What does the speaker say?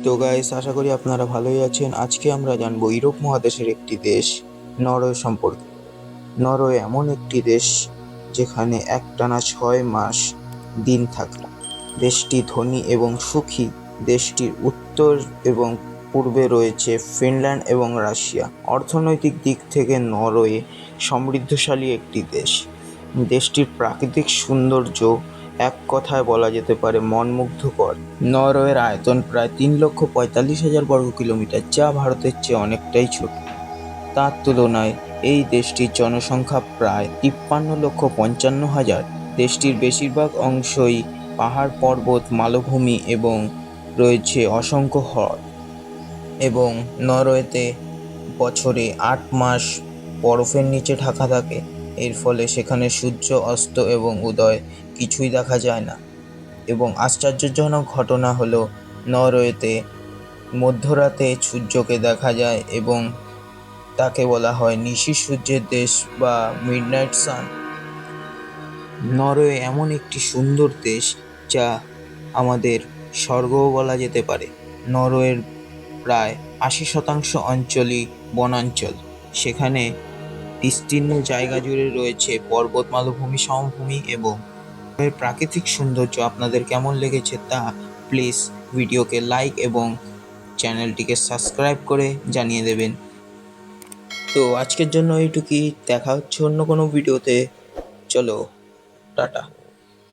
তো গাইস, আশা করি আপনারা ভালোই আছেন। আজকে আমরা জানবো ইউরোপ মহাদেশের একটি দেশ নরওয়ে সম্পর্কে। নরওয়ে এমন একটি দেশ যেখানে একটানা 6 মাস দিন থাকে। দেশটি ধনী এবং সুখী। দেশটির উত্তর এবং পূর্বে রয়েছে ফিনল্যান্ড এবং রাশিয়া। অর্থনৈতিক দিক থেকে নরওয়ে সমৃদ্ধশালী একটি দেশ। দেশটির প্রাকৃতিক সৌন্দর্য এক কথায় বলা যেতে পারে মনমুগ্ধকর। নরওয়ের আয়তন প্রায় 3,45,000 বর্গ কিলোমিটার, যা ভারতের চেয়ে অনেকটাই ছোট। তার তুলনায় এই দেশটির জনসংখ্যা প্রায় 53,55,000। দেশটির বেশিরভাগ অংশই পাহাড় পর্বত মালভূমি এবং রয়েছে অসংখ্য হ্রদ। এবং নরওয়েতে বছরে 8 মাস বরফের নিচে ঢাকা থাকে। এর ফলে সেখানে সূর্য অস্ত এবং উদয় কিছুই দেখা যায় না। এবং আশ্চর্যজনক ঘটনা হলো, নরওয়েতে মধ্যরাতে সূর্যকে দেখা যায় এবং তাকে বলা হয় নিশি সূর্যের দেশ বা মিডনাইট সান। নরওয়ে এমন একটি সুন্দর দেশ যা আমাদের স্বর্গও বলা যেতে পারে। নরওয়ের প্রায় 80% অঞ্চলই বনাঞ্চল। সেখানে বিস্তীর্ণ জায়গা জুড়ে রয়েছে পর্বত মালভূমি সমভূমি। এবং এর প্রাকৃতিক সৌন্দর্য আপনাদের কেমন লেগেছে তা প্লিজ ভিডিওকে লাইক এবং চ্যানেলটিকে সাবস্ক্রাইব করে জানিয়ে দেবেন। তো আজকের জন্য এইটুকুই। দেখা হচ্ছে অন্য কোনো ভিডিওতে। চলো, টাটা।